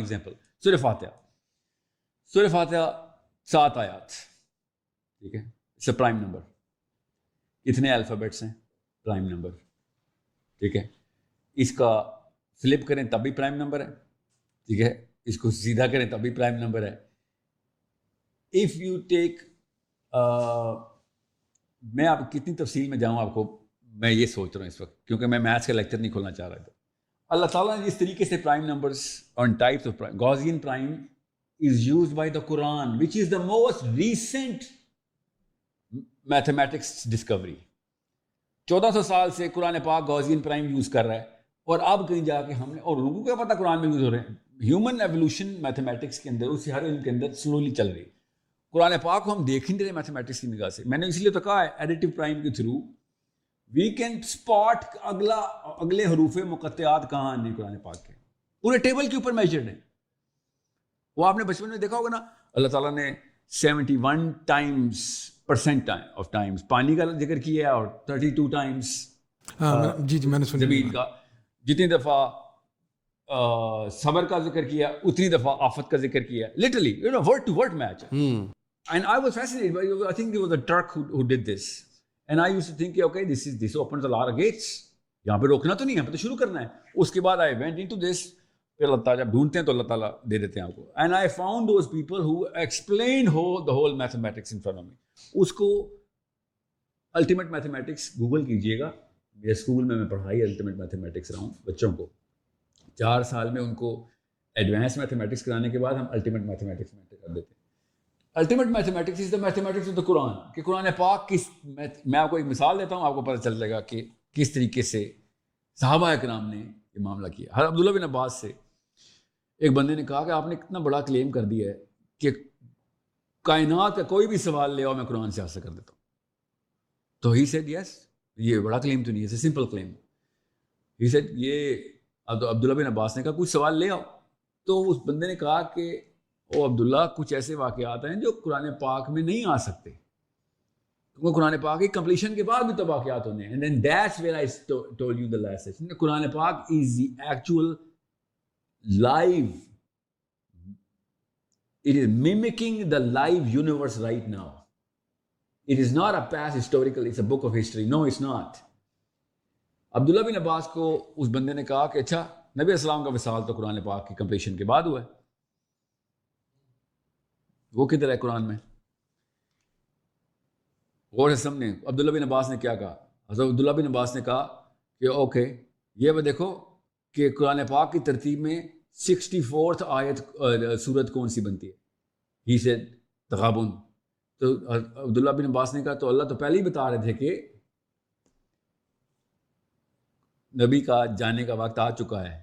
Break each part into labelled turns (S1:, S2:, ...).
S1: example, سورہ فاتحہ 7 آیات, ٹھیک ہے, it's a prime number. کتنے الفابیٹس ہیں؟ پرائم نمبر, ٹھیک ہے. اس کا فلپ کریں تب بھی پرائم نمبر ہے, ٹھیک ہے. اس کو سیدھا کریں تب بھی پرائم نمبر ہے. اف یو ٹیک, میں آپ کتنی تفصیل میں جاؤں آپ کو, میں یہ سوچ رہا ہوں اس وقت, کیونکہ میں میتھس کا لیکچر نہیں کھولنا چاہ رہا تھا. اللہ تعالیٰ نے جس طریقے سے پرائم نمبرس اور types of Gaussian prime is used by the Quran, which is the most recent mathematics discovery. 1400 سال سے قرآن پاک گوزین پرائم یوز کر رہا ہے, اور اب کہیں جا کے ہم نے, اور لوگوں کو کیا پتا قرآن میں یوز ہو رہے ہیں. ہیومن ایولیوشن میتھمیٹکس کے اندر, اس ہر علم کے اندر سلولی چل رہی ہے. قرآن پاک کو ہم دیکھ نہیں رہے میتھمیٹکس کی نگاہ سے. میں نے اس لیے تو کہا ہے ایڈیٹو پرائم کے تھرو وی کین اسپاٹ اگلے حروف مقطعات کہاں ہیں قرآن پاک کے, پورے ٹیبل کے اوپر میجرڈ ہیں. وہ آپ نے بچپن میں دیکھا ہوگا نا, اللہ تعالیٰ نے 71 ٹائمز آف ٹائمز پانی کا ذکر کیا, اور 32 ٹائمز
S2: جی میں نے سنا
S1: زمین کا. جتنی دفعہ صبر کا ذکر کیا اتنی دفعہ آفت کا ذکر کیا. Literally word to word match. And I was fascinated by, I think there was a Turk who did this, and I used to think okay this opens a lot of gates. یہاں پہ روکنا تو نہیں ہے, ہمیں تو شروع کرنا ہے. اس کے بعد I went into this. پھر اللہ تعالیٰ جب ڈھونڈتے ہیں تو اللہ تعالیٰ دے دیتے ہیں آپ کو. And I found those people who explain the whole mathematics in front of me. اس کو الٹیمیٹ میتھمیٹکس گوگل کیجیے گا. میرے اسکول میں پڑھائی الٹیمیٹ میتھمیٹکس رہا ہوں بچوں کو. 4 سال میں ان کو ایڈوانس میتھمیٹکس کرانے کے بعد ہم الٹیمیٹ میتھمیٹکس میں کر دیتے ہیں. Ultimate mathematics is the mathematics of the Quran. کہ قرآن پاک کس, میں آپ کو ایک مثال دیتا ہوں, آپ کو پتہ چل جائے گا کہ کس طریقے سے صحابہ کرام نے یہ معاملہ کیا. حضرت عبداللہ بن عباس سے ایک بندے نے کہا کہ آپ نے اتنا بڑا کلیم کر دیا ہے کہ کائنات کا کوئی بھی سوال لے آؤ میں قرآن سے حاصل کر دیتا ہوں. تو ہی سیڈ یس, یہ بڑا کلیم تو نہیں ہے, سمپل کلیم. ہی سیڈ, یہ عبداللہ بن عباس نے کہا کچھ سوال لے آؤ. تو اس بندے نے کہا کہ او عبداللہ, کچھ ایسے واقعات ہیں جو قرآن پاک میں نہیں آ سکتے, کیونکہ قرآن پاک کی کمپلیشن کے بعد بھی تو واقعات ہونے ہیں. And then that's where I told you the last session. قرآن پاک is the actual live, it is mimicking the live universe right now. It is not a past historical, it's a book of history. No, it's not. عبداللہ بن عباس کو اس بندے نے کہا کہ اچھا, نبی السلام کا وصال تو قرآن پاک کی کمپلیشن کے بعد ہوا ہے, وہ کدھر ہے قرآن میں؟ غور سے سمجھیں عبداللہ بن عباس نے کیا کہا. حضرت عبداللہ بن عباس نے کہا کہ اوکے, یہ وہ دیکھو کہ قرآن پاک کی ترتیب میں 64th آیت سورت کون سی بنتی ہے. ہی سے تغابن. تو عبداللہ بن عباس نے کہا تو اللہ تو پہلے ہی بتا رہے تھے کہ نبی کا جانے کا وقت آ چکا ہے.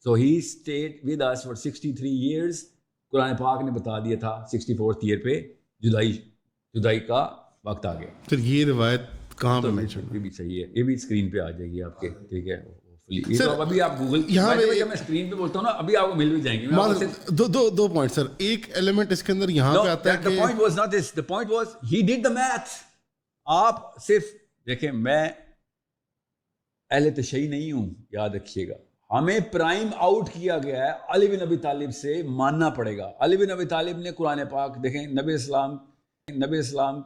S1: So he stayed with us for 63 years. قرآن پاک نے بتا دیا تھا 64th ایئر پہ جدائی کا وقت آ گیا.
S2: پھر یہ روایت کہاں پہ مینشن؟
S1: یہ بھی صحیح ہے, یہ بھی اسکرین پہ آ جائے گی آپ کے, ٹھیک ہے. ابھی آپ گوگل
S2: یہاں
S1: میں اسکرین پہ بولتا ہوں نا, ابھی آپ کو مل بھی جائیں گے.
S2: دو پوائنٹ سر. ایک ایلیمنٹ اس کے اندر یہاں پہ آتا ہے کہ
S1: the point was not this, the point was he did the math. آپ صرف دیکھیں, میں اہل تشیع نہیں ہوں, یاد رکھیے گا. ہمیں پرائم آؤٹ کیا گیا ہے, علی بن ابی طالب سے ماننا پڑے گا. علی بن ابی طالب نے قرآن پاک دیکھیں, نبی اسلام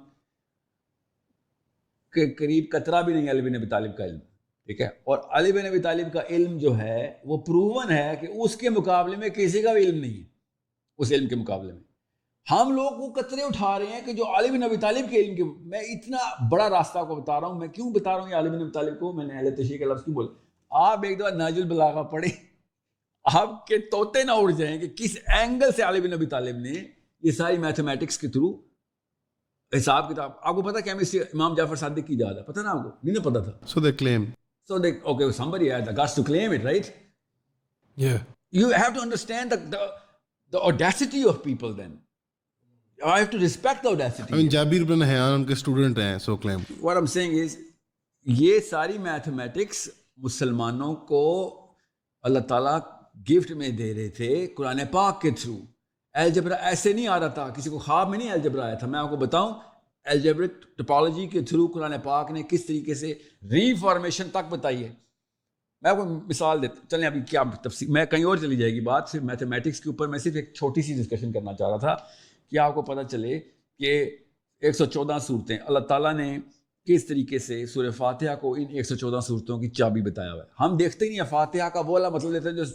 S1: کے قریب قطرہ بھی نہیں ہے علی بن ابی طالب کا علم, ٹھیک ہے. اور علی بن ابی طالب کا علم جو ہے وہ پروون ہے کہ اس کے مقابلے میں کسی کا بھی علم نہیں ہے. اس علم کے مقابلے میں ہم لوگ وہ قطرے اٹھا رہے ہیں کہ جو علی بن ابی طالب کے علم کے. میں اتنا بڑا راستہ کو بتا رہا ہوں, میں کیوں بتا رہا ہوں یہ علی بن ابی طالب کو, میں نے اہل تشیع کا لفظ کیوں بولا. آپ ایک دفعہ نہج البلاغہ پڑھیں, آپ کے طوطے نہ اڑ جائیں کہ کس اینگل سے علی بن ابی طالب نے یہ ساری میتھمیٹکس کے تھرو حساب کتاب. آپ کو پتا کیمسٹری امام جعفر صادق کی ایجاد ہے, پتا نا آپ کو؟ نہیں پتا تھا.
S2: So they claim.
S1: So they, okay, somebody had the guts to claim it, right?
S2: Yeah.
S1: You have to understand the audacity of people then. I have to respect the audacity.
S2: I mean, Jabir ibn Hayyan ان کے student ہیں, so claim.
S1: What I'm saying is, یہ ساری mathematics مسلمانوں کو اللہ تعالیٰ gift میں دے رہے تھے قرآن پاک کے تھرو. الجبرا ایسے نہیں آ رہا تھا, کسی کو خواب میں نہیں الجبرا آیا تھا. میں آپ کو بتاؤں الجبرک ٹپالوجی کے تھرو قرآن پاک نے کس طریقے سے ری فارمیشن تک بتائی ہے. میں آپ کو مثال دیتا چلیں ابھی کیا تفصیل میں کہیں اور چلی جائے گی بات. صرف میتھمیٹکس کے اوپر میں صرف ایک چھوٹی سی ڈسکشن کرنا چاہ رہا تھا کہ آپ کو پتہ چلے کہ 114 صورتیں اللہ تعالیٰ نے کس طریقے سے سورہ فاتحہ کو ان 114 صورتوں کی چابی بتایا ہوا ہے. ہم دیکھتے ہی نہیں ہیں فاتحہ کا وہ والا مطلب لیتے ہیں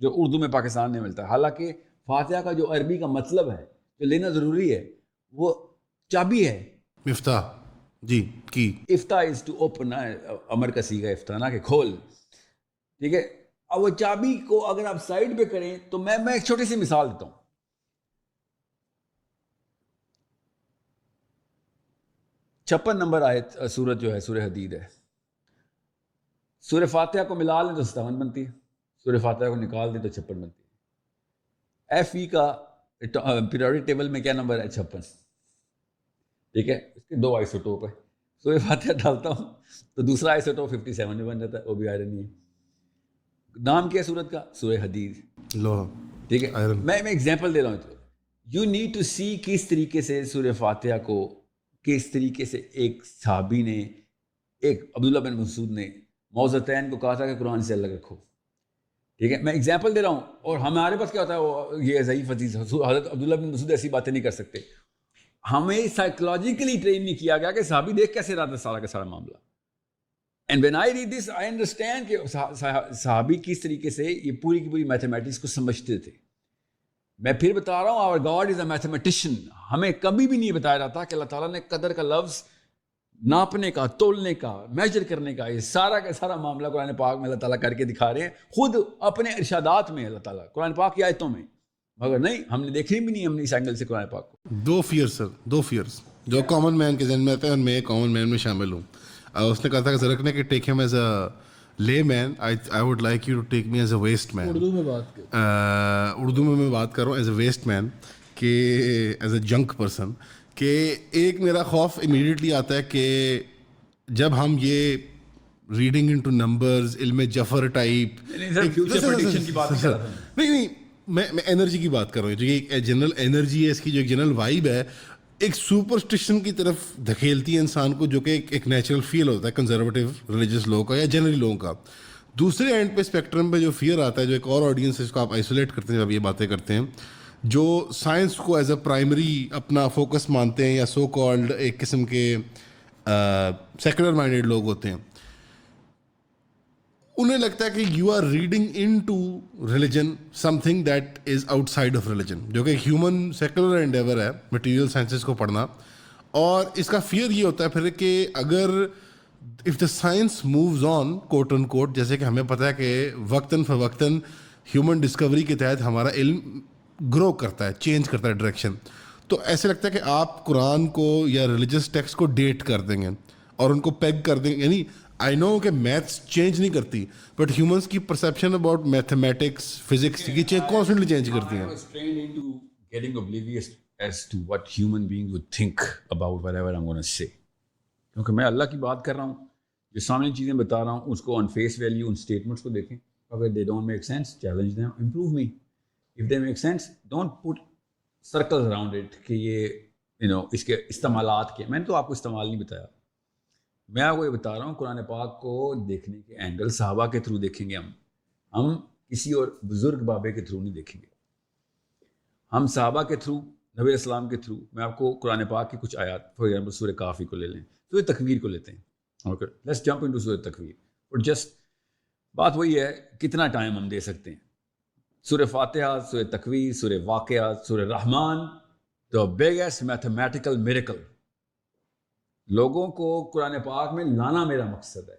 S1: جو اردو میں پاکستان میں ملتا ہے, حالانکہ فاتحہ کا جو عربی کا مطلب ہے جو لینا ضروری ہے وہ چابی ہے,
S2: مفتاح. جی کی
S1: افتح از ٹو اوپن, امر کا صیغہ افتح نا کہ کھول, ٹھیک ہے. اب وہ چابی کو اگر آپ سائڈ پہ کریں تو میں ایک چھوٹی سی مثال دیتا ہوں. 56 نمبر آیت سورت جو ہے سورہ حدید ہے. سورہ فاتحہ کو ملا لیں تو 57 بنتی ہے, سورہ فاتحہ کو نکال دیں تو 56 بنتی ہے. ایف ای کا پیریوڈک ٹیبل میں کیا نمبر ہے؟ 56. ٹھیک ہے, اس کے 2 آئسوٹوپ ہے. سورہ فاتحہ ڈالتا ہوں تو دوسرا آئسوٹوپ 57 میں بن جاتا ہے, وہ بھی آئرن ہی ہے. نام کیا ہے سورت کا؟ سورہ حدید,
S2: لوہا.
S1: ٹھیک ہے. میں ایگزامپل دے رہا ہوں. یو نیڈ ٹو سی کس طریقے سے سورہ فاتحہ کو کس طریقے سے ایک صحابی نے, ایک عبداللہ بن مسعود نے موضعتین کو کہا تھا کہ قرآن سے الگ رکھو. ٹھیک ہے, میں ایگزامپل دے رہا ہوں. اور ہمارے پاس کیا ہوتا ہے, وہ یہ ضعیف حدیث, حضرت عبداللہ بن مسعود ایسی باتیں نہیں کر سکتے. ہمیں سائیکولوجیکلی ٹرین نہیں کیا گیا کہ صحابی دیکھ کیسے رہا تھا سارا کا سارا معاملہ. And when I read this I understand کہ صحابی کس طریقے سے یہ پوری کی پوری میتھمیٹکس کو سمجھتے تھے. میں پھر بتا رہا ہوں, آور گاڈ از اے میتھمیٹیشین. ہمیں کبھی بھی نہیں بتایا جاتا کہ اللہ تعالیٰ نے قدر کا لفظ ناپنے کا, تولنے کا, میجر کرنے کا, یہ سارا کا سارا معاملہ قرآن پاک میں اللہ تعالیٰ کر کے دکھا رہے ہیں, خود اپنے ارشادات میں اللہ تعالیٰ قرآن پاک کی آیتوں میں. مگر نہیں, ہم نے دیکھی بھی نہیں ہم نے اس اینگل سے قرآن پاک کو.
S2: 2 فیئرس سر, 2 فیئرس جو کامن مین کے ذہن میں آتے ہیں, اور میں کامن مین میں شامل ہوں. اس نے کہا تھا کہ ذرکنے کے ٹیک ہم as a layman, I would like you to take me as a west man. Urdu میں بات کر رہا ہوں ایز اے ویسٹ مین, کہ ایز اے جنک پرسن. کہ ایک میرا خوف امیڈیٹلی آتا ہے کہ جب ہم یہ ریڈنگ انٹو نمبرز, علم جفر ٹائپ, نہیں میں انرجی کی بات کر رہا ہوں, جو ایک جنرل انرجی ہے اس کی, جو ایک جنرل وائب ہے, ایک سپرسٹیشن کی طرف دھکیلتی ہے انسان کو, جو کہ ایک نیچرل فیل ہوتا ہے کنزرویٹو ریلیجیس لوگوں کا یا جنرلی لوگوں کا. دوسرے اینڈ پہ اسپیکٹرم پہ جو فیئر آتا ہے, جو ایک اور آڈینس ہے, اس کو آپ آئسولیٹ کرتے ہیں جب یہ باتیں کرتے ہیں, جو سائنس کو ایز اے پرائمری اپنا فوکس مانتے ہیں, یا سو کالڈ ایک قسم کے سیکولر مائنڈیڈ لوگ ہوتے ہیں. انہیں لگتا ہے کہ you are reading into religion something that is outside of religion, جو کہ ہیومن سیکولر انڈیور ہے مٹیریل سائنسز کو پڑھنا. اور اس کا فیئر یہ ہوتا ہے پھر کہ اگر if the science moves on quote unquote, جیسے کہ ہمیں پتہ ہے کہ وقتاً فوقتاً ہیومن ڈسکوری کے تحت ہمارا علم گرو کرتا ہے, چینج کرتا ہے ڈائریکشن, تو ایسے لگتا ہے کہ آپ قرآن کو یا ریلیجس ٹیکسٹ کو ڈیٹ کر دیں گے اور ان کو پیگ کر دیں گے. یعنی آئی نو کہ میتھس چینج نہیں کرتی, بٹ ہیومنس کی پرسیپشن اباؤٹ میتھمیٹکس, فزکس کی کانسٹنٹلی چینج کرتی ہیں.
S1: کیونکہ میں اللہ کی بات کر رہا ہوں, جو سامنے چیزیں بتا رہا ہوں اس کو on face value in statements کو دیکھیں. اگر they don't make sense, challenge them, improve me. If they make sense, don't put circles around it کہ یہ اس کے استعمالات کے. میں نے تو آپ کو استعمال نہیں بتایا, میں آپ کو یہ بتا رہا ہوں قرآن پاک کو دیکھنے کے اینگل صحابہ کے تھرو دیکھیں گے. ہم کسی اور بزرگ بابے کے تھرو نہیں دیکھیں گے, ہم صحابہ کے تھرو, نبی علیہ السلام کے تھرو. میں آپ کو قرآن پاک کی کچھ آیات, فار ایگزامپل سورہ کافی کو لے لیں, سورہ تکویر کو لیتے ہیں. اوکے, لیٹس جمپ انٹو سورہ تکویر. اور جسٹ بات وہی ہے کتنا ٹائم ہم دے سکتے ہیں. سورہ فاتحہ, سورہ تکویر, سورہ واقعات, سورہ رحمان, the biggest mathematical miracle. لوگوں کو قرآن پاک میں لانا میرا مقصد ہے.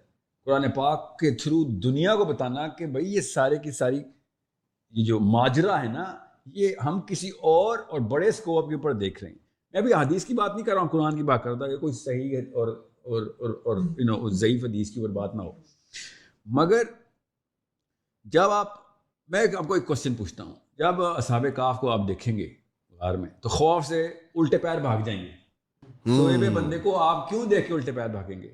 S1: قرآن پاک کے تھرو دنیا کو بتانا کہ بھائی یہ سارے کی ساری یہ جو ماجرا ہے نا, یہ ہم کسی اور بڑے اسکوپ کے اوپر دیکھ رہے ہیں. میں ابھی حدیث کی بات نہیں کر رہا ہوں, قرآن کی بات کرتا کہ کوئی صحیح ہے اور ضعیف حدیث کی اوپر بات نہ ہو. مگر جب میں آپ کو ایک کوشچن پوچھتا ہوں, جب اصحاب کہف کو آپ دیکھیں گے غار میں تو خوف سے الٹے پیر بھاگ جائیں گے. سوئے ہوئے بندے کو آپ کیوں دیکھ کے الٹے پیر بھاگیں گے؟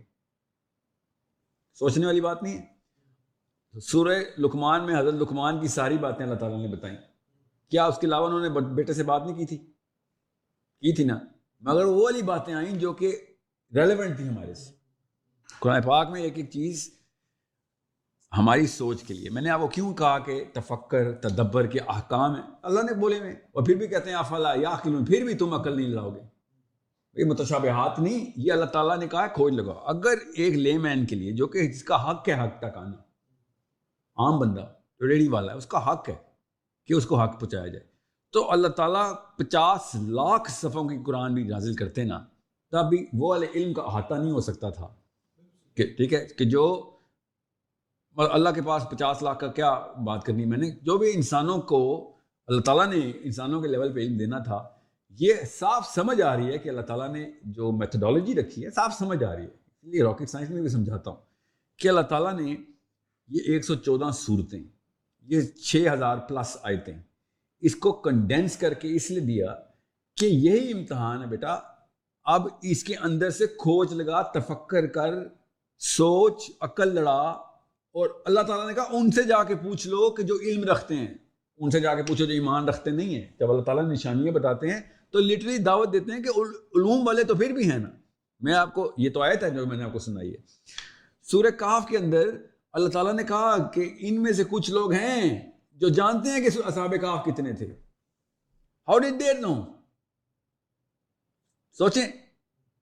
S1: سوچنے والی بات نہیں ہے. سورہ لقمان میں حضرت لقمان کی ساری باتیں اللہ تعالیٰ نے بتائیں. کیا اس کے علاوہ انہوں نے بیٹے سے بات نہیں کی تھی نا؟ مگر وہ والی باتیں آئیں جو کہ ریلیونٹ تھی ہمارے سے. قرآن پاک میں ایک ایک چیز ہماری سوچ کے لیے. میں نے آپ کو کیوں کہا کہ تفکر تدبر کے احکام ہیں اللہ نے بولے میں, اور پھر بھی کہتے ہیں افلا یعقلون, پھر بھی تم عقل نہیں لاؤ گے. یہ متشابہات نہیں, یہ اللہ تعالیٰ نے کہا ہے کھوج لگاؤ. اگر ایک لے مین کے لیے جو کہ جس کا حق ہے حق تک آنا, عام بندہ جو ریڑھی والا ہے اس کا حق ہے کہ اس کو حق پہنچایا جائے, تو اللہ تعالیٰ 50 لاکھ صفحوں کی قرآن بھی نازل کرتے نا, تب بھی وہ والے علم کا احاطہ نہیں ہو سکتا تھا کہ ٹھیک ہے کہ جو اللہ کے پاس 50 لاکھ کا کیا بات کرنی. میں نے جو بھی انسانوں کو اللہ تعالیٰ نے انسانوں کے لیول پہ علم دینا تھا, یہ صاف سمجھ آ رہی ہے کہ اللہ تعالیٰ نے جو میتھڈالوجی رکھی ہے صاف سمجھ آ رہی ہے. اس لیے راکٹ سائنس میں بھی سمجھاتا ہوں کہ اللہ تعالیٰ نے یہ 114 صورتیں, یہ 6000 پلس آیتیں, اس کو کنڈینس کر کے اس لیے دیا کہ یہی امتحان ہے بیٹا, اب اس کے اندر سے کھوج لگا, تفکر کر, سوچ, عقل لڑا. اور اللہ تعالیٰ نے کہا ان سے جا کے پوچھ لو کہ جو علم رکھتے ہیں, ان سے جا کے پوچھو جو ایمان رکھتے نہیں ہیں. جب اللہ تعالیٰ نشانیاں بتاتے ہیں تو لٹرلی دعوت دیتے ہیں کہ علوم والے تو پھر بھی ہیں نا. میں آپ کو یہ تو آیت ہے جو میں نے آپ کو سنائی ہے سورہ کہف کے اندر, اللہ تعالیٰ نے کہا کہ ان میں سے کچھ لوگ ہیں جو جانتے ہیں کہ اصحاب کہف کتنے تھے. ہاؤ ڈڈ دے نو؟ سوچیں,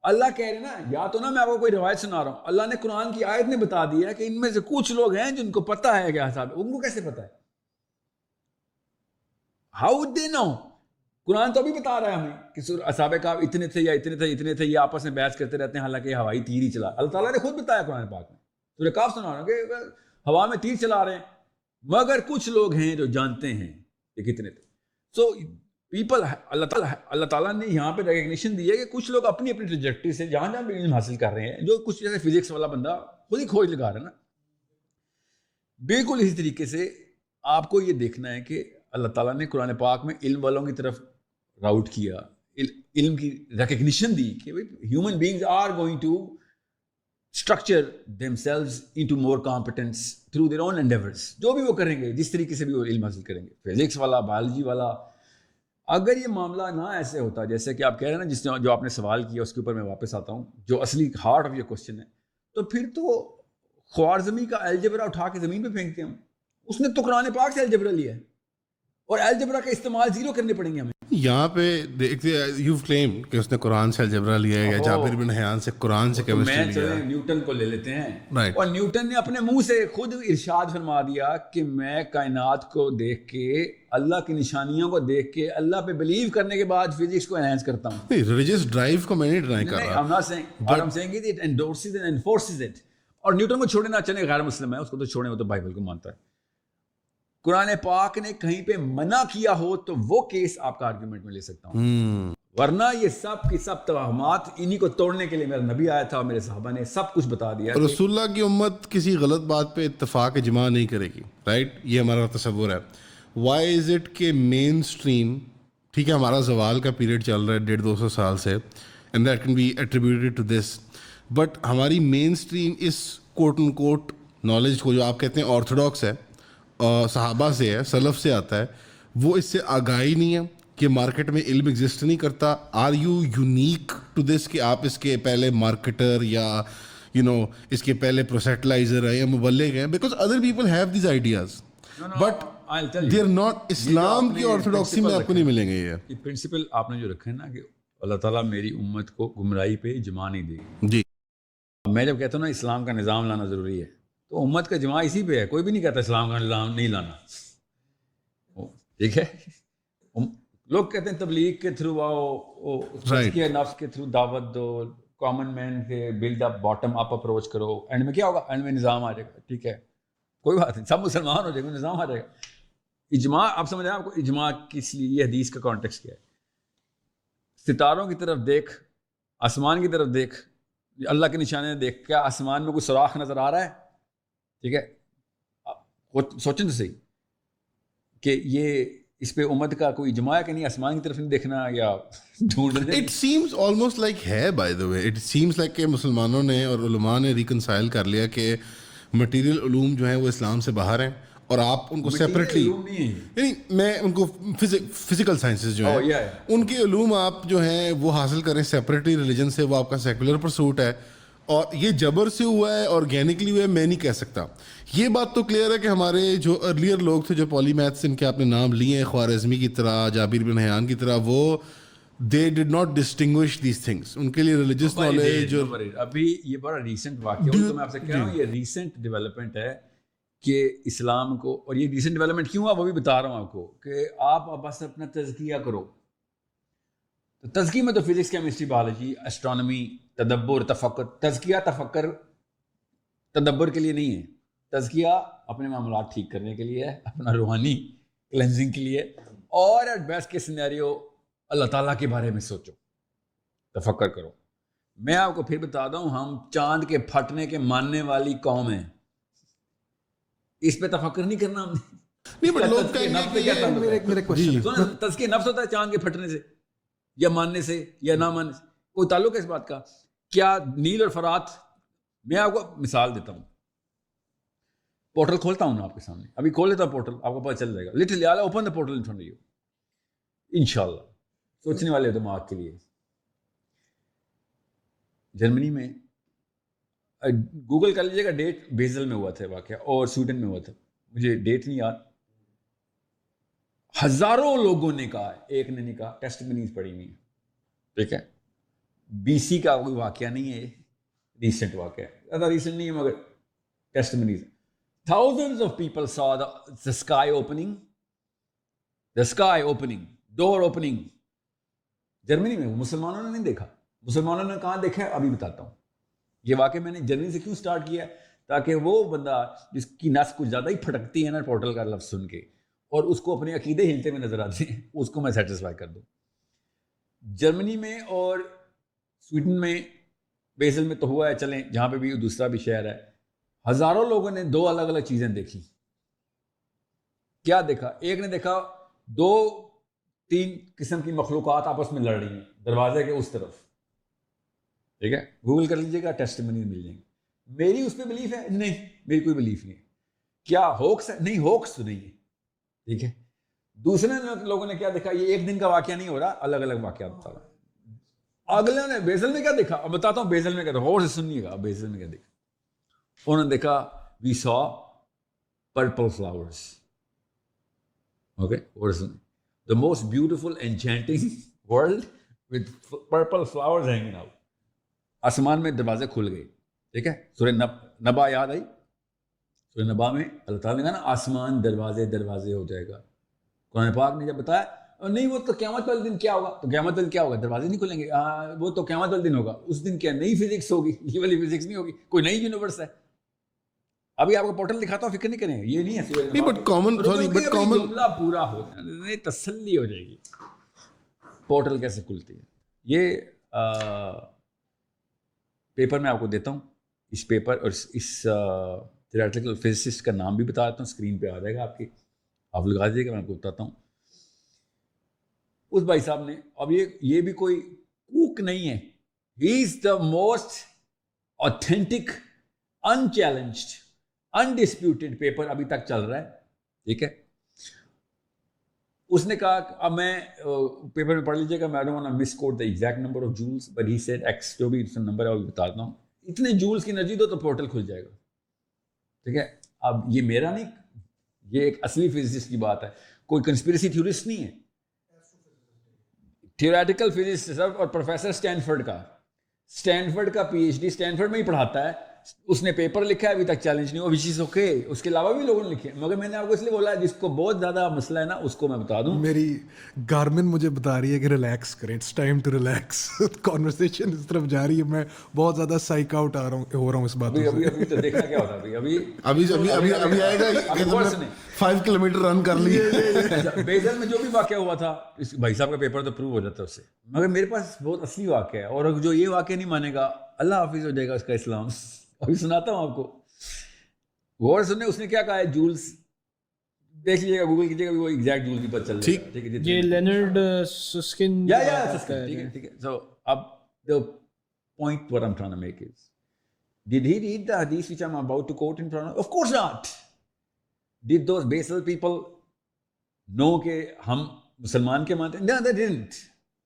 S1: اللہ کہہ رہے نا, یا تو نا میں آپ کو کوئی روایت سنا رہا ہوں, اللہ نے قرآن کی آیت نے بتا دیا کہ ان میں سے کچھ لوگ ہیں جن کو پتہ ہے کہ اصحاب, ان کو کیسے پتہ ہے؟ ہاؤ دے نو؟ قرآن تو بھی بتا رہا ہے ہمیں کہ اصحاب کہف اتنے تھے یا اتنے تھے اتنے تھے, یہ آپس میں بحث کرتے رہتے ہیں, حالانکہ ہوائی تیر ہی چلا. اللہ تعالیٰ نے خود بتایا قرآن پاک میں, سورہ کہف سنا رہا ہوں کہ ہوا میں تیر چلا رہے ہیں, مگر کچھ لوگ ہیں جو جانتے ہیں کہ کتنے تھے. سو پیپل, اللہ تعالیٰ نے یہاں پہ ریکگنیشن دی ہے کہ کچھ لوگ اپنی اپنی ٹریجیکٹری سے جہاں جہاں بھی علم حاصل کر رہے ہیں, جو کچھ جیسے فزکس والا بندہ خود ہی کھوج لگا رہا ہے نا, بالکل اسی طریقے سے آپ کو یہ دیکھنا ہے کہ اللہ تعالیٰ نے قرآن پاک میں علم والوں کی طرف راؤٹ کیا, علم کی ریکگنیشن دی کہ human beings are going to structure themselves into more competence through their own endeavors. جو بھی وہ کریں گے, جس طریقے سے بھی وہ علم حاصل کریں گے, فزکس والا, بایولوجی والا. اگر یہ معاملہ نہ ایسے ہوتا جیسے کہ آپ کہہ رہے ہیں نا, جس جو آپ نے سوال کیا اس کے اوپر میں واپس آتا ہوں, جو اصلی ہارٹ آف یہ کوشچن ہے, تو پھر تو خوارزمی کا الجبرا اٹھا کے زمین پہ پھینکتے ہیں ہم. اس نے تو قرآن پاک سے الجبرا لیا ہے, اور الجبرا کا استعمال زیرو کرنے پڑیں گے ہمیں.
S2: یہاں پہ دیکھتے یو کلیم کہ اس نے قرآن سے الجبرا لیا ہے, یا جابر بن حیان سے قرآن سے کیمسٹری لیا ہے.
S1: نیوٹن کو لے لیتے ہیں, اور نیوٹن نے اپنے منہ سے خود ارشاد فرما دیا کہ میں کائنات کو دیکھ کے, اللہ کی نشانیوں کو دیکھ کے, اللہ پہ بلیو کرنے کے بعد فزکس کو انہینس کرتا ہوں.
S2: ریلیجس ڈرائیو کو میں نہیں ڈرائی کر رہا.
S1: I'm not saying, but I'm saying it endorses and enforces it. اور نیوٹن کو چھوڑے نہ چلے, غیر مسلم ہے, اس کو تو چھوڑے, وہ تو بائبل کو مانتا ہے. قرآن پاک نے کہیں پہ منع کیا ہو تو وہ کیس آپ کا آرگیومنٹ میں لے سکتا ہوں, ورنہ یہ سب کی سب توہمات انہی کو توڑنے کے لیے میرا نبی آیا تھا, میرے صحابہ نے سب کچھ بتا دیا.
S2: رسول اللہ کی امت کسی غلط بات پہ اتفاق اجماع نہیں کرے گی, رائٹ, یہ ہمارا تصور ہے. وائی از اٹ کہ مین اسٹریم, ٹھیک ہے ہمارا زوال کا پیریڈ چل رہا ہے 150-200 سال سے, and that can be attributed to this, but ہماری مین اسٹریم اس کوٹ ان کوٹ نالج کو جو آپ کہتے ہیں آرتھوڈاکس ہے, صحابہ سے ہے, سلف سے آتا ہے, وہ اس سے آگاہی نہیں ہے کہ مارکیٹ میں علم ایگزسٹ نہیں کرتا. Are you unique to this کہ آپ اس کے پہلے مارکیٹر یا اس کے پہلے پروسیٹلائزر ہیں یا مبلغ ہیں, because other people have these ideas, but they are not. اسلام کی آرتھوڈاکسی میں آپ کو نہیں ملیں گے. یہ
S1: پرنسپل آپ نے جو رکھا ہے نا کہ اللہ تعالیٰ میری امت کو گمراہی پہ اجماع نہیں دے گی.
S2: جی,
S1: میں جب کہتا ہوں نا اسلام کا نظام لانا ضروری ہے, تو امت کا اجماع اسی پہ ہے. کوئی بھی نہیں کہتا اسلام کا نظام نہیں لانا, ٹھیک ہے. لوگ کہتے ہیں تبلیغ کے تھرو آؤ, تزکیہ نفس کے تھرو دعوت دو, کامن مین کے build up bottom up approach کرو, اینڈ میں کیا ہوگا, اینڈ میں نظام آ جائے گا. ٹھیک ہے, کوئی بات نہیں, سب مسلمان ہو جائے گا, نظام آ جائے گا. اجماع آپ سمجھ رہے ہیں, آپ کو اجماع کس لیے, یہ حدیث کا کانٹیکسٹ کیا ہے. ستاروں کی طرف دیکھ, آسمان کی طرف دیکھ, اللہ کے نشانے دیکھ, کیا آسمان میں کوئی سوراخ نظر آ رہا ہے؟ ٹھیک ہے, سوچیں تو صحیح کہ یہ اس پہ امت کا کوئی اجماع ہے کہ نہیں, آسمان کی طرف نہیں دیکھنا یا ڈھونڈنا.
S2: اٹ سیمز آلموسٹ لائک ہے, by the way it seems like کہ مسلمانوں نے اور علماء نے ریکنسائل کر لیا کہ مٹیریل علوم جو ہیں وہ اسلام سے باہر ہیں, اور آپ ان کو سیپریٹلی, یعنی میں ان کو فزیکل سائنسز جو ہیں ان کے علوم آپ جو ہیں وہ حاصل کریں سیپریٹلی ریلیجن سے, وہ آپ کا سیکولر پرسوٹ ہے. اور یہ جبر سے ہوا ہے آرگینکلی ہوا ہے میں نہیں کہہ سکتا. یہ بات تو کلیئر ہے کہ ہمارے جو ارلیئر لوگ تھے جو پالی میتھس ان کے آپ نے نام لیے ہیں خوارزمی کی طرح جابر بن حیان کی طرح وہ they did not distinguish these things. ان کے لیے ریلیجس نالج اور
S1: ابھی یہ بڑا ریسنٹ واقعہ ہے تو میں آپ سے کہہ رہا ہوں یہ ریسنٹ ڈیولپمنٹ ہے کہ اسلام کو, اور یہ ریسنٹ ڈیولپمنٹ کیوں ہے وہ بھی بتا رہا ہوں آپ کو کہ آپ بس اپنا تزکیہ کرو. تو تزکیہ میں تو فزکس کیمسٹری بایولوجی اسٹرانومی تدبر تفکر, تزکیہ تفکر تدبر کے لیے نہیں ہے. تزکیہ اپنے معاملات ٹھیک کرنے کے لیے ہے, اپنا روحانی کلینزنگ کے لیے, اور ایٹ بیسٹ کے سینیریو اللہ تعالیٰ کے بارے میں سوچو, تفکر کرو. میں آپ کو پھر بتا دوں ہم چاند کے پھٹنے کے ماننے والی قوم ہیں, اس پہ تفکر نہیں کرنا ہم نے. تزکیہ نفس ہوتا ہے چاند کے پھٹنے سے یا ماننے سے یا نہ ماننے سے, کوئی تعلق ہے اس بات کا؟ کیا نیل اور فرات, میں آپ کو مثال دیتا ہوں, پورٹل کھولتا ہوں نا آپ کے سامنے, ابھی کھول لیتا ہوں پورٹل, آپ کو پتہ چل جائے گا. Literally open the portal in front of you, انشاءاللہ. سوچنے والے دماغ کے لیے. جرمنی میں گوگل کر لیجیے گا ڈیٹ, بیزل میں ہوا تھا واقعہ اور سویڈن میں ہوا تھا, مجھے ڈیٹ نہیں یاد. ہزاروں لوگوں نے کہا, ایک نے نہیں کہا, ٹیسٹمنیز پڑھی ہوئی ہیں, ٹھیک ہے. BC کا کوئی واقعہ نہیں ہے, ریسنٹ واقعہ ہے, زیادہ ریسنٹ نہیں ہے مگر ٹیسٹمنیز. Thousands of people saw the sky opening, door opening. Germany میں مسلمانوں نے نہیں دیکھا. مسلمانوں نے کہاں دیکھا ہے ابھی بتاتا ہوں. یہ واقعہ میں نے جرمنی سے کیوں سٹارٹ کیا ہے, تاکہ وہ بندہ جس کی نس کچھ زیادہ ہی پھٹکتی ہے نا پورٹل کا لفظ سن کے, اور اس کو اپنے عقیدے ہلتے میں نظر آتے ہیں, اس کو میں سیٹسفائی کر دوں. جرمنی میں اور سویڈن میں, بیزل میں تو ہوا ہے, چلیں جہاں پہ بھی دوسرا بھی شہر ہے, ہزاروں لوگوں نے دو الگ الگ چیزیں دیکھی. کیا دیکھا؟ ایک نے دیکھا 2-3 قسم کی مخلوقات آپس میں لڑ رہی ہیں دروازے کے اس طرف, ٹھیک ہے. گوگل کر لیجیے گا, ٹیسٹمنی مل جائیں گے. میری اس پہ بلیف ہے نہیں, میری کوئی بلیف نہیں ہے. کیا ہوکس ہے؟ نہیں, ہوکس تو نہیں ہے, ٹھیک ہے. دوسرے لوگوں نے کیا دیکھا, یہ ایک دن کا واقعہ نہیں ہو رہا, الگ الگ واقعات بتا رہا. اگلے نے بیزل میں کیا دیکھا, اب بتاتا ہوں بیزل میں کیا دیکھا, اور سے سنیے گا بیزل میں کیا دیکھا. انہوں نے دیکھا we saw purple flowers. Okay, or the most beautiful enchanting world with purple flowers hanging out. آسمان میں دروازے کھل گئے, ٹھیک ہے. سورہ نبا یاد آئی, سورہ نبا میں اللہ تعالیٰ نے کہا نا آسمان دروازے دروازے ہو جائے گا. قرآن پاک نے جب بتایا نہیں وہ تو قیامت والے دن کیا ہوگا, تو قیامت والے دن کیا ہوگا, دروازے نہیں کھلیں گے, وہ تو قیامت والے دن ہوگا. اس دن کیا نئی فزکس ہوگی, یہ والی فزکس نہیں ہوگی, کوئی نئی یونیورس ہے. ابھی آپ کو پورٹل دکھاتا ہوں, فکر نہیں کریں, یہ نہیں ہے
S2: بٹ کامن
S1: جملہ پورا ہو جائے, تسلی ہو جائے گی. پورٹل کیسے کھلتی ہے, یہ پیپر میں آپ کو دیتا ہوں. اس پیپر اور اس تھیوریٹیکل فزسسٹ کا نام بھی بتا دیتا ہوں, اسکرین پہ آ جائے گا آپ کی, آپ لگا دیجیے گا, میں آپ کو بتاتا ہوں. اس بھائی صاحب نے, اب یہ بھی کوئی کوک نہیں ہے, he is the most authentic unchallenged undisputed paper ابھی تک چل رہا ہے, ٹھیک ہے. اس نے کہا, اب میں پیپر میں پڑھ لیجیے گا, میں don't want to misquote the exact number of jewels but he said X, جو بھی نمبر ہے وہ بتاتا ہوں, اتنے جولز کی انرجی دو تو پورٹل کھل جائے گا, ٹھیک ہے. اب یہ میرا نہیں, یہ ایک اصلی فزسسٹ کی بات ہے, کوئی کنسپریسی تھیورسٹ نہیں ہے. تھیوریٹیکل فزسسٹ اور پروفیسر اسٹینفورڈ کا PhD اسٹینفورڈ میں ہی پڑھاتا ہے, اس نے پیپر لکھا ہے, ابھی تک چیلنج نہیں ہوا, وچ از اوکے. اس کے علاوہ بھی لوگوں نے لکھے, مگر میں نے آپ کو اس لیے بولا جس کو بہت زیادہ مسئلہ ہے نا اس کو میں بتا دوں.
S3: میری گارمن مجھے بتا رہی ہے کہ ریلیکس کریں, it's time to relax. Conversation اس طرف جا رہی ہے, میں بہت زیادہ سائیک آؤٹ ہو رہا ہوں اس بات سے.
S1: ابھی تو دیکھنا کیا ہوتا ہے,
S2: ابھی آئے گا 5 کلومیٹر رن کر لیے.
S1: بیزل میں جو بھی واقعہ ہوا تھا, اس بھائی صاحب کا پیپر تو پروو ہو جاتا ہے اس سے, مگر میرے پاس بہت اصلی واقعہ ہے, اور جو یہ واقعہ نہیں مانے گا اللہ حافظ ہو جائے گا اس کا اسلام. ابھی سناتا ہوں آپ کو, غور سننے. اس نے کیا کہا ہے, جولز دیکھ لیجیے گا, گوگل کیجیے گا, وہ ایگزیکٹ جولز کی پتہ چل جائے گا, ٹھیک ہے.
S4: یہ لینارڈ سسکن,
S1: ٹھیک ہے. سو اب the point what I'm trying to make is, did he read the hadith which I'm about to quote in front of? Of course not. Did those basal people know کہ ہم مسلمان کے مانتے ہیں? No, they didn't.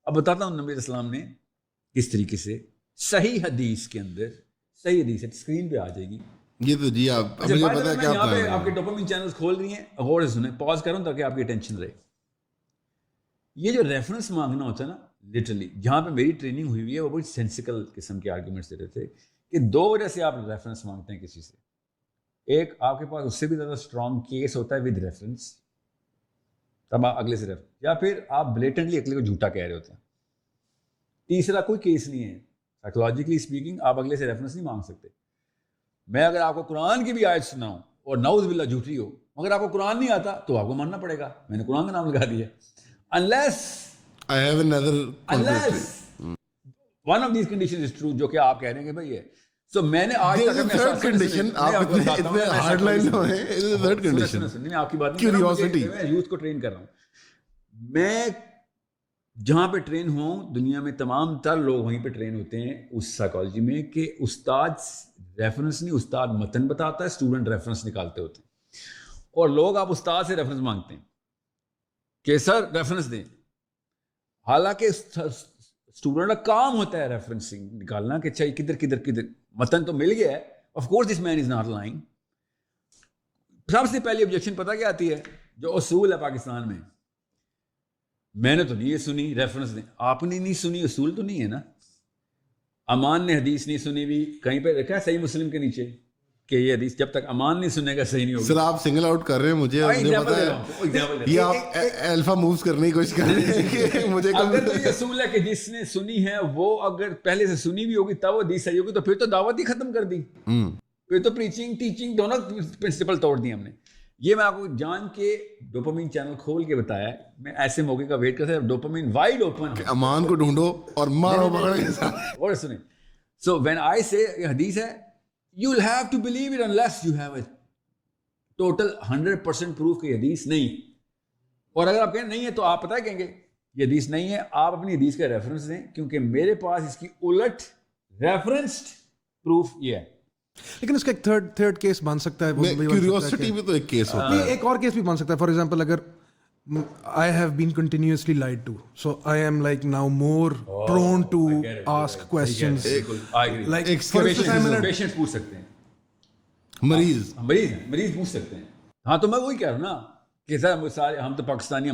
S1: اب بتاتا ہوں نبی اسلام نے کس طریقے سے صحیح حدیث کے اندر صحیح حدیث ہے, اسکرین پہ آ جائے گی.
S2: یہ تو جی آپ مجھے پتا ہے کیا
S1: یہاں پہ
S2: پلان
S1: آپ کے ڈوپامین چینلز کھول رہی ہیں, غور سے سنیں, پاز کروں تاکہ آپ کی اٹینشن رہے. یہ جو ریفرنس مانگنا ہوتا ہے نا, لٹرلی جہاں پہ میری ٹریننگ ہوئی ہوئی ہے, وہ بہت سینسیکل قسم کے آرگومنٹس دیتے تھے کہ 2 وجہ سے آپ ریفرنس مانگتے ہیں کسی سے. ایک, آپ کے پاس اس سے بھی زیادہ اسٹرانگ کیس ہوتا ہے ود ریفرنس, تب آپ اگلے سے ریفرنس, یا پھر آپ بلیٹنٹلی اگلے کو جھوٹا کہہ رہے ہوتے ہیں. تیسرا کوئی کیس نہیں ہے, سائیکولوجیکلی اسپیکنگ آپ اگلے سے ریفرنس نہیں مانگ سکتے. میں اگر آپ کو قرآن کی بھی آیت سناؤں اور نعوذ باللہ جھوٹی ہو, مگر آپ کو قرآن نہیں آتا تو آپ کو ماننا پڑے گا, میں نے قرآن کا نام لگا دیا. unless one of these conditions is true, جو کہ آپ کہہ رہے ہیں کہ بھائی ہے. سو میں نے آج تک
S2: تھرڈ کنڈیشن آپ اتنے ہارڈ لائن نہ ہیں, تھرڈ کنڈیشن
S1: آپ کی بات کیوریوسٹی, میں یوتھ کو ٹرین کر رہا ہوں. میں جہاں پہ ٹرین ہوں دنیا میں, تمام تر لوگ وہیں پہ ٹرین ہوتے ہیں اس سائیکالوجی میں کہ استاد ریفرنس نہیں, استاد متن بتاتا ہے, اسٹوڈنٹ ریفرنس نکالتے ہوتے ہیں. اور لوگ آپ استاد سے ریفرنس مانگتے ہیں کہ سر ریفرنس دیں, حالانکہ اسٹوڈنٹ کا کام ہوتا ہے ریفرنسنگ نکالنا کہ اچھا کدھر کدھر کدھر متن تو مل گیا ہے. Of course this man is not lying. سب سے پہلی آبجیکشن پتہ کیا آتی ہے, جو اصول ہے پاکستان میں, میں نے تو نہیں یہ سنی ریفرنس دیں. آپ نے نہیں سنی, اصول تو نہیں ہے نا. امان نے حدیث نہیں سنی بھی, کہیں پہ دیکھا ہے صحیح مسلم کے نیچے کہ یہ حدیث جب تک امان نہیں سنے گا صحیح نہیں ہوگا.
S2: سر آپ سنگل آؤٹ کر رہے ہیں مجھے پتا ہے, یہ آپ الفا مووز کرنے کی کوشش کر رہے ہیں کہ مجھے
S1: اگر تو یہ اصول ہے کہ جس نے سنی ہے وہ اگر پہلے سے سنی بھی ہوگی تب وہ حدیث صحیح ہوگی, تو پھر تو دعوت ہی ختم کر دی, پھر تو پریچنگ ٹیچنگ دونوں پرنسپل توڑ دی ہم نے. یہ میں آپ کو جان کے ڈوپامین چینل کھول کے بتایا ہے, میں ایسے موقع کا ویٹ کرتا ہوں ڈوپامین وائڈ اوپن ہے,
S2: امان کو ڈھونڈو اور مارو پکڑ کے ساتھ.
S1: اور سنیں, سو وین آئی سے یہ حدیث ہے, you will have to believe it unless you have a total 100% proof کہ یہ حدیث نہیں. اور اگر آپ کہیں نہیں ہے تو آپ پتہ کہیں گے یہ حدیث نہیں ہے, آپ اپنی حدیث کا ریفرنس دیں, کیونکہ میرے پاس اس کی الٹ ریفرنسڈ پروف یہ ہے.
S3: لیکن اس کا ایک تھرڈ کیس بن سکتا ہے,
S2: کیوریوسٹی بھی تو ایک کیس ہوتا ہے.
S3: ایک اور کیس بھی بن سکتا ہے. فار ایگزامپل اگر I have been continuously lied to, so I am like now more prone to ask questions.
S1: I agree.
S3: Like
S1: patient پوچھ سکتے ہیں,
S2: مریض
S1: مریض پوچھ سکتے ہیں. ہاں تو میں وہی کہہ رہا ہوں نا کہ سر ہم تو پاکستانی